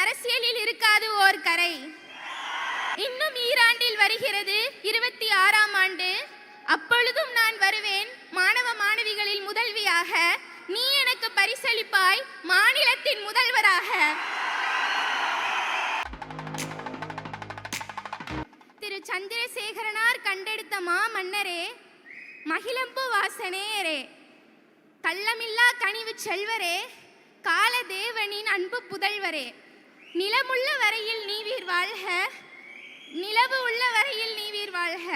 அரசியலில் இருக்காது ஓர் கரை. இன்னும் ஈராண்டில் வருகிறது 26ஆம் ஆண்டு. அப்பொழுதும் நான் வருவேன் மாணவ மாணவிகளில் முதல்வியாக. நீ எனக்கு பரிசளிப்பாய் மாநிலத்தின் முதல்வராக. திரு சந்திரசேகரனார் கண்டெடுத்த மாமன்னரே, மகிழம்பு வாசனேயரே, கள்ளமில்லா கனிவு செல்வரே, காலதேவனின் அன்பு புதல்வரே, நிலமுள்ள வரையில் நீவீர் வாழ்க, நிலவு உள்ள வரையில் நீவீர் வாழ்க.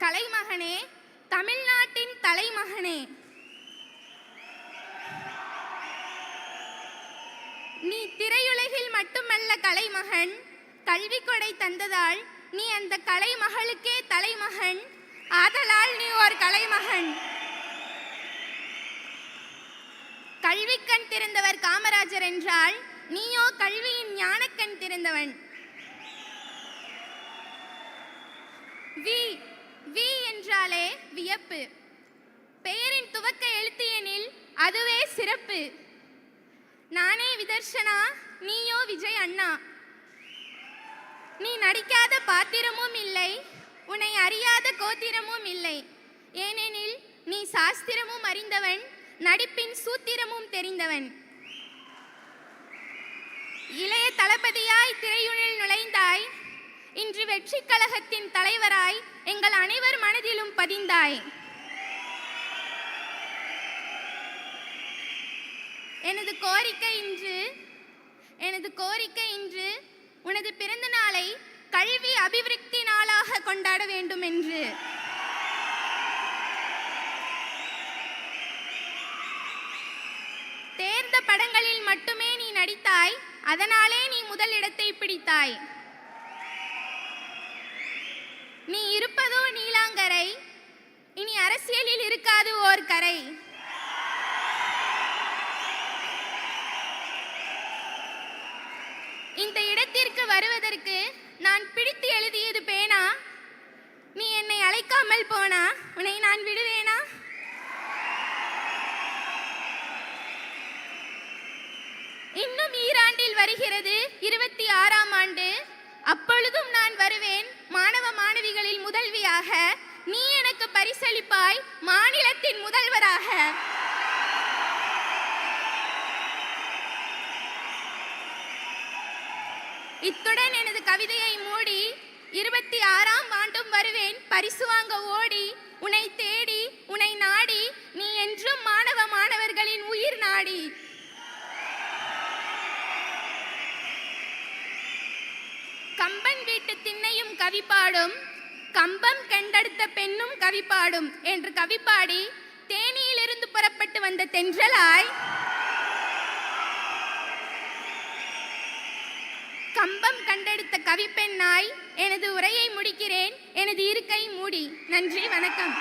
கலைமகனே, தமிழ்நாட்டின் தலைமகனே, நீ திரையுலகில் மட்டுமல்ல கலைமகன், கல்வி கொடை தந்ததால் நீ அந்த கலைமகளுக்கே தலைமகன். ஆதலால் நீ ஓர் கலைமகன். கல்விக்கண் திறந்தவர் காமராஜர் என்றால் நீயோ கல்வியின் ஞானக்கண் திறந்தவன். வி வி என்றாலே வியப்பு. பெயரின் துவக்க எழுத்து எனில் அதுவே சிறப்பு. நானே விதர்சனா, நீயோ விஜய் அண்ணா. நீ நடிக்காத பாத்திரமும் இல்லை, உன்னை அறியாத கோத்திரமும் இல்லை. ஏனெனில் நீ சாஸ்திரமும் அறிந்தவன், நடிப்பின் சூத்திரமும் தெரிந்தவன். இளைய தளபதியாய் திரையுழில் நுழைந்தாய். இன்று வெற்றி கழகத்தின் தலைவராய் எங்கள் அனைவர் மனதிலும் பதிந்தாய். எனது கோரிக்கை இன்று உனது பிறந்த நாளை கல்வி அபிவிருத்தி நாளாக கொண்டாட வேண்டும் என்று. தேர்ந்த படங்களில் மட்டுமே நீ நடித்தாய், அதனாலே நீ முதலிடத்தை பிடித்தாய். நீ இருப்பதோ நீலாங்கரை, இனி அரசியலில் இருக்காது ஓர் கரை. இந்த இடத்திற்கு வருவதற்கு நான் பிடித்து எழுதியது பேனா. நீ என்னை அழைக்காமல் போனா உன்னை நான் விடுவேனா? இன்னும் ஈராண்டில் வருகிறது 26ஆம் ஆண்டு. அப்பொழுதும் நான் வருவேன் மாணவ மாணவிகளில் முதல்வியாக. நீ எனக்கு பரிசளிப்பாய் மாநிலத்தின் முதல்வராக. இத்துடன் எனது கவிதையை மூடி 26ஆம் ஆண்டும் வருவேன் பரிசு வாங்க ஓடி. உன்னை தேடி உன்னை நாடி, நீ என்றும் மாணவ மாணவர்களின் உயிர் நாடி. கம்பன் வீட்டு திண்ணையும் கவிப்பாடும், கம்பம் கண்டெடுத்த பெண்ணும் கவிப்பாடும் என்று கவிப்பாடி தேனியிலிருந்து புறப்பட்டு வந்த தென்றலாய், கம்பம் கண்டெடுத்த கவிப்பெண்ணாய் எனது உரையை முடிக்கிறேன். எனது இருக்கை மூடி. நன்றி, வணக்கம்.